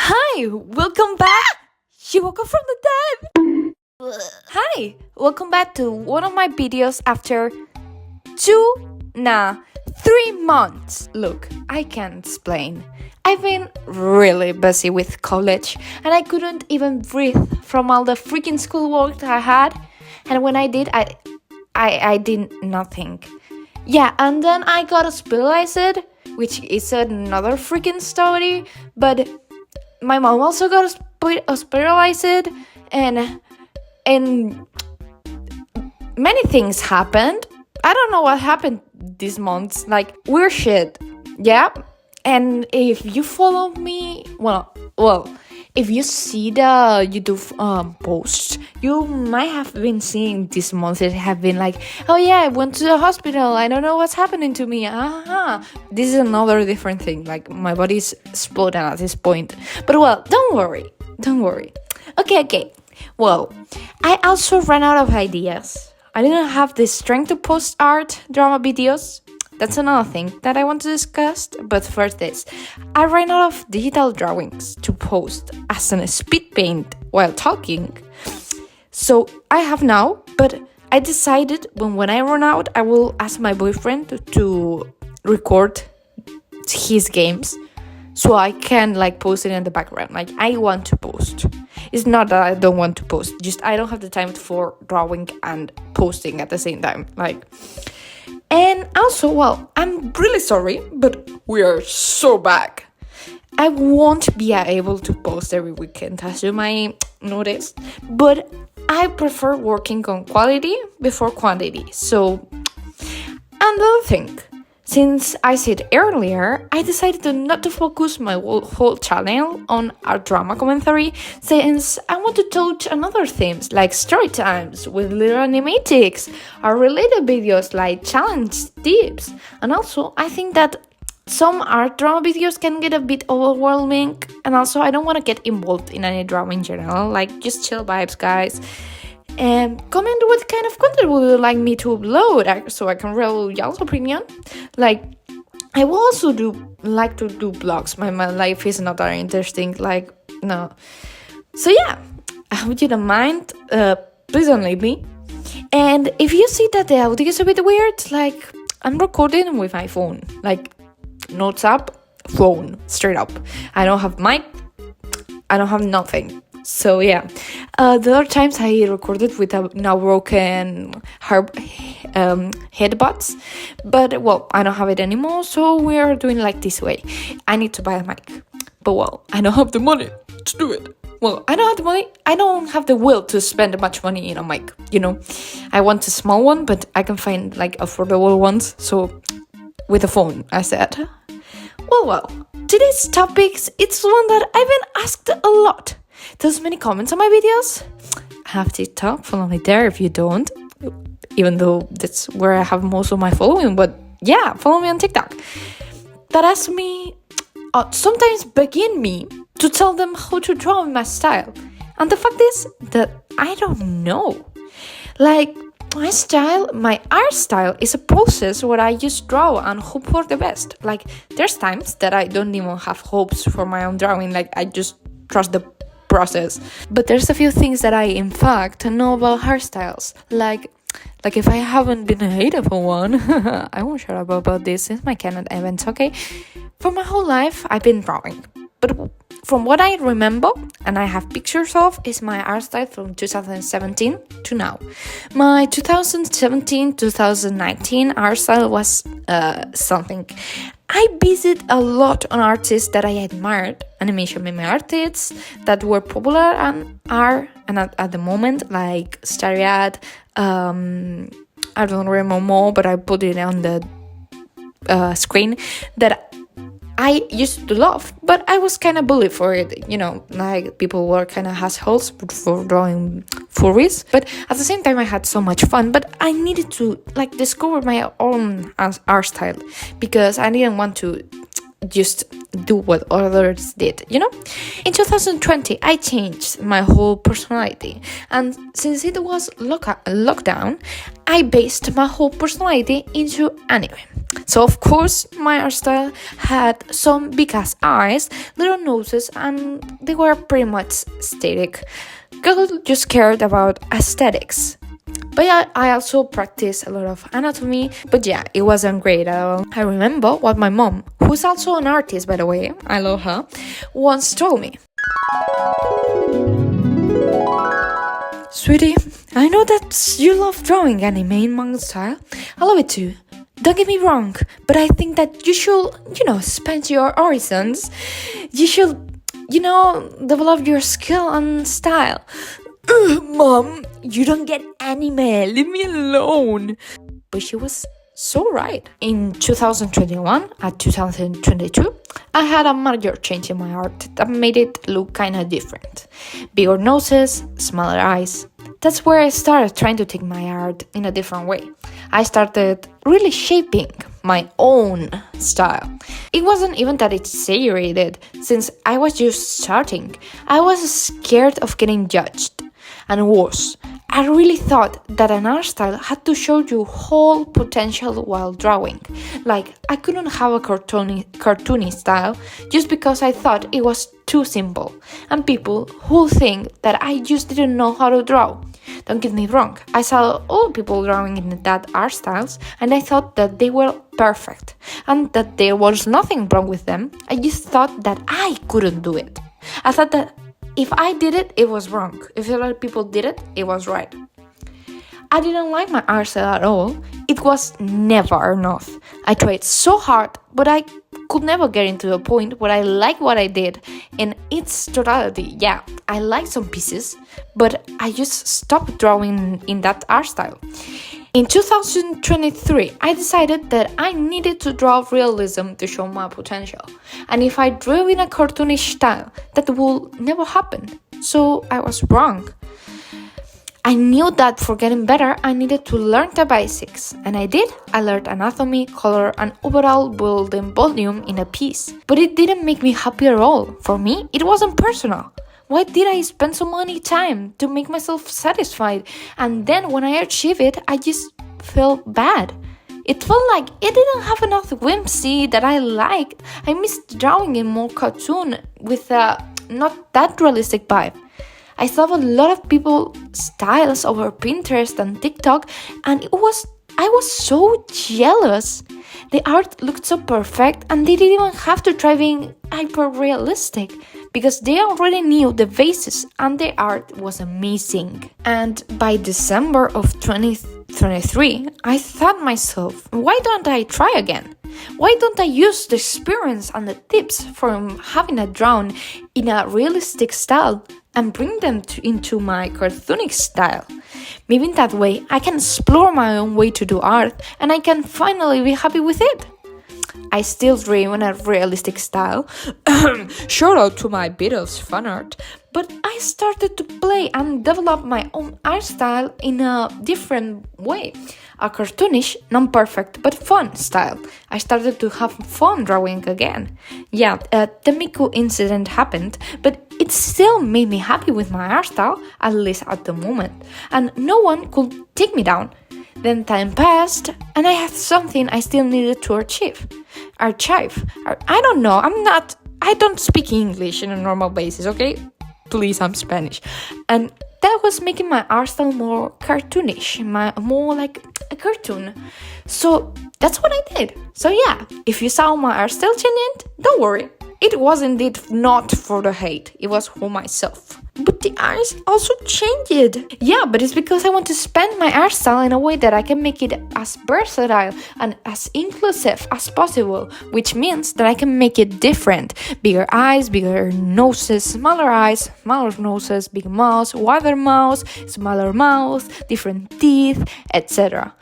Hi, welcome back. She woke up from the dead. Hi, welcome back to one of my videos after 3 months. Look, I can't explain. I've been really busy with college and I couldn't even breathe from all the freaking schoolwork that I had. And when I did, I did nothing. Yeah, and then I got hospitalized, which is another freaking story, but my mom also got hospitalized, and many things happened. I don't know what happened this month. Like, weird shit. Yeah. And if you follow me, if you see the YouTube posts, you might have been seeing this month. It have been like, oh yeah, I went to the hospital. I don't know what's happening to me. This is another different thing. Like, my body's exploding at this point. But don't worry. Okay. Well, I also ran out of ideas. I didn't have the strength to post art drama videos. That's another thing that I want to discuss. But first this, I ran out of digital drawings to post as a speed paint while talking. So I have now, but I decided when I run out, I will ask my boyfriend to record his games so I can post it in the background. I want to post. It's not that I don't want to post, just I don't have the time for drawing and posting at the same time. And also, I'm really sorry, but we are so back. I won't be able to post every weekend, as you might notice, but I prefer working on quality before quantity. So, another thing, since I said earlier, I decided not to focus my whole channel on art drama commentary, since I want to touch another themes like story times with little animatics or related videos like challenge tips. And also, I think that some art drama videos can get a bit overwhelming, and also I don't want to get involved in any drama in general. Just chill vibes, guys. And comment what kind of content would you like me to upload so I can reveal y'all's opinion. I will also like to do vlogs. My life is not that interesting. No. So yeah, I hope you don't mind. Please don't leave me. And if you see that the audio is a bit weird, I'm recording with my phone. Notes up, phone, straight up. I don't have mic. I don't have nothing. So yeah, the other times I recorded with a now broken headbuds, but I don't have it anymore, so we are doing this way. I need to buy a mic, but I don't have the money to do it. I don't have the money. I don't have the will to spend much money in a mic. I want a small one, but I can find affordable ones. So with a phone, I said. Today's topics, it's one that I've been asked a lot. There's many comments on my videos. I have TikTok, follow me there if you don't, even though that's where I have most of my following, but yeah, follow me on TikTok. That ask me, sometimes begin me to tell them how to draw in my style. And the fact is that I don't know. My style, my art style is a process where I just draw and hope for the best. There's times that I don't even have hopes for my own drawing. I just trust the process. But there's a few things that I, in fact, know about hairstyles. If I haven't been a hater for one, I won't shut up about this. It's my canon event, okay? For my whole life, I've been drawing. But from what I remember, and I have pictures of, is my art style from 2017 to now. My 2017-2019 art style was something. I visited a lot on artists that I admired, animation meme artists that were popular and are, and at the moment, like Stariat, I don't remember more, but I put it on the screen, that I used to love, but I was kind of bullied for it, people were kind of assholes for drawing furries, but at the same time I had so much fun, but I needed to discover my own art style, because I didn't want to just do what others did, In 2020, I changed my whole personality, and since it was lockdown, I based my whole personality into anime. So of course my art style had some big ass eyes, little noses, and they were pretty much static. Girl just cared about aesthetics. But yeah, I also practiced a lot of anatomy, but yeah, it wasn't great at all. I remember what my mom, who's also an artist by the way, I love her, once told me. Sweetie, I know that you love drawing anime in manga style. I love it too. Don't get me wrong, but I think that you should, expand your horizons. You should, develop your skill and style. Mom, you don't get anime. Leave me alone. But she was so right. In 2021 and 2022, I had a major change in my art that made it look kinda different. Bigger noses, smaller eyes. That's where I started trying to take my art in a different way. I started really shaping my own style. It wasn't even that exaggerated, since I was just starting. I was scared of getting judged. And worse, I really thought that an art style had to show you whole potential while drawing. Like, I couldn't have a cartoony style just because I thought it was too simple. And people who think that I just didn't know how to draw. Don't get me wrong, I saw all people drawing in that art styles and I thought that they were perfect and that there was nothing wrong with them. I just thought that I couldn't do it. I thought that if I did it, it was wrong. If other people did it, it was right. I didn't like my art style at all. It was never enough. I tried so hard, but I could never get into a point where I liked what I did in its totality. Yeah, I liked some pieces, but I just stopped drawing in that art style. In 2023, I decided that I needed to draw realism to show my potential. And if I drew in a cartoonish style, that will never happen. So I was wrong. I knew that for getting better, I needed to learn the basics. And I did. I learned anatomy, color, and overall building volume in a piece. But it didn't make me happy at all. For me, it wasn't personal. Why did I spend so much time to make myself satisfied? And then when I achieved it, I just felt bad. It felt like it didn't have enough whimsy that I liked. I missed drawing in more cartoon with a not that realistic vibe. I saw a lot of people styles over Pinterest and TikTok, and I was so jealous. The art looked so perfect and they didn't even have to try being hyper realistic because they already knew the basis and the art was amazing. And by December of 2023, I thought myself, why don't I try again? Why don't I use the experience and the tips from having a drawn in a realistic style and bring them into my cartoonic style? Maybe in that way, I can explore my own way to do art and I can finally be happy with it. I still dream in a realistic style. Shout out to my Beatles fan art. But I started to play and develop my own art style in a different way. A cartoonish, non-perfect, but fun style. I started to have fun drawing again. Yeah, the Miku incident happened, but it still made me happy with my art style, at least at the moment. And no one could take me down. Then time passed, and I had something I still needed to achieve. I don't know, I don't speak English on a normal basis, okay? Please, I'm Spanish. And that was making my art style more cartoonish, more like a cartoon. So that's what I did. So yeah, if you saw my art style changing, don't worry. It was indeed not for the hate, it was for myself. But the eyes also changed. Yeah, but it's because I want to spend my art style in a way that I can make it as versatile and as inclusive as possible, which means that I can make it different. Bigger eyes, bigger noses, smaller eyes, smaller noses, big mouth, wider mouth, smaller mouth, different teeth, etc.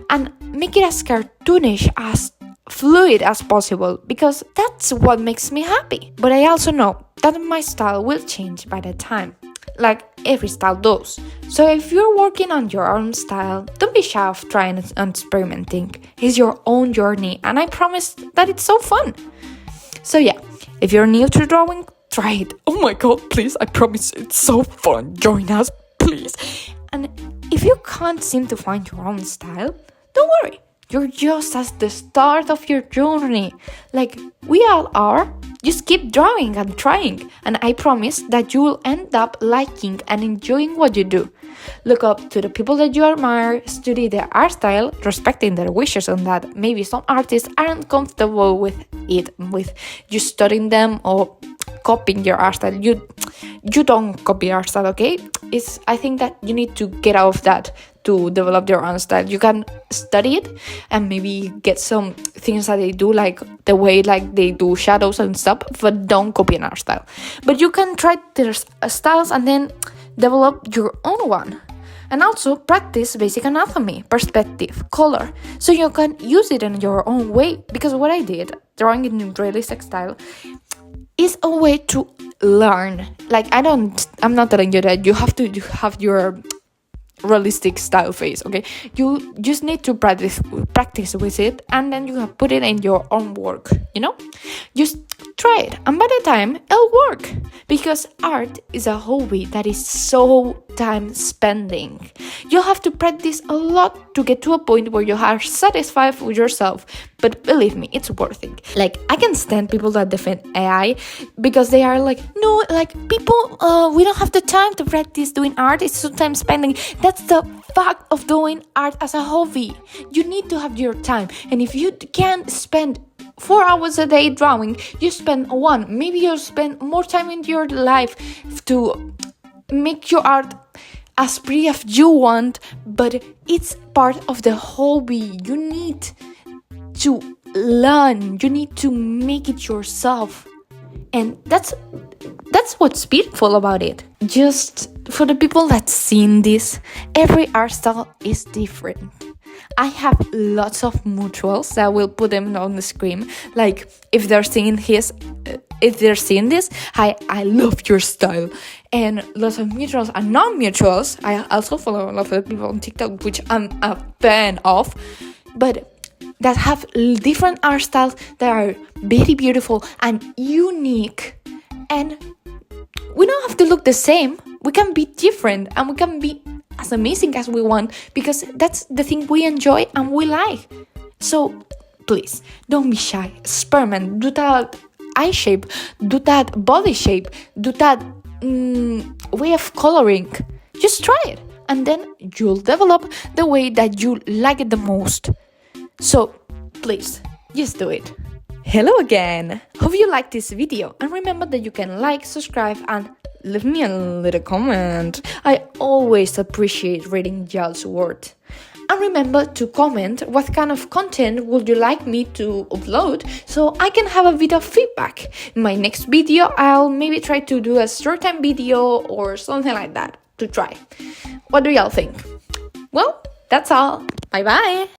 And make it as cartoonish, as fluid as possible, because that's what makes me happy. But I also know that my style will change by the time, like every style does. So if you're working on your own style, don't be shy of trying and experimenting. It's your own journey, and I promise that it's so fun. So yeah, if you're new to drawing, try it. Oh my god, please, I promise it's so fun. Join us, please. And if you can't seem to find your own style, don't worry. You're just at the start of your journey. Like we all are. Just keep drawing and trying, and I promise that you will end up liking and enjoying what you do. Look up to the people that you admire, study their art style, respecting their wishes on that. Maybe some artists aren't comfortable with it, with you studying them or copying your art style. You don't copy art style, okay? I think that you need to get out of that to develop your own style. You can study it and maybe get some things that they do, like the way like they do shadows and stuff, but don't copy an art style. But you can try their styles and then develop your own one. And also practice basic anatomy, perspective, color, so you can use it in your own way. Because what I did, drawing in realistic style, is a way to learn. Like I'm not telling you that you have to have your realistic style face, okay? You just need to practice with it, and then you can put it in your own work, just try it, and by the time it'll work, because art is a hobby that is so time spending. You have to practice a lot to get to a point where you are satisfied with yourself, but believe me, it's worth it. Like, I can stand people that defend AI because they are like, no, like people, we don't have the time to practice doing art, it's so time spending. That's the fact of doing art as a hobby. You need to have your time, and if you can't spend 4 hours a day drawing, you spend one. Maybe you'll spend more time in your life to make your art as pretty as you want, but it's part of the hobby. You need to learn, you need to make it yourself, and that's what's beautiful about it. Just for the people that's seen this, every art style is different. I have lots of mutuals that will put them on the screen. Like if they're seeing this, I love your style. And lots of mutuals and non-mutuals. I also follow a lot of people on TikTok, which I'm a fan of, but that have different art styles that are very beautiful and unique. And we don't have to look the same. We can be different, and we can be as amazing as we want, because that's the thing we enjoy and we like. So please don't be shy. Experiment. Do that eye shape, do that body shape, do that way of coloring. Just try it, and then you'll develop the way that you like it the most. So please just do it. Hello again. Hope you liked this video, and remember that you can like, subscribe, and leave me a little comment. I always appreciate reading y'all's words. And remember to comment what kind of content would you like me to upload, so I can have a bit of feedback. In my next video, I'll maybe try to do a short time video or something like that to try. What do y'all think? Well, that's all. Bye bye.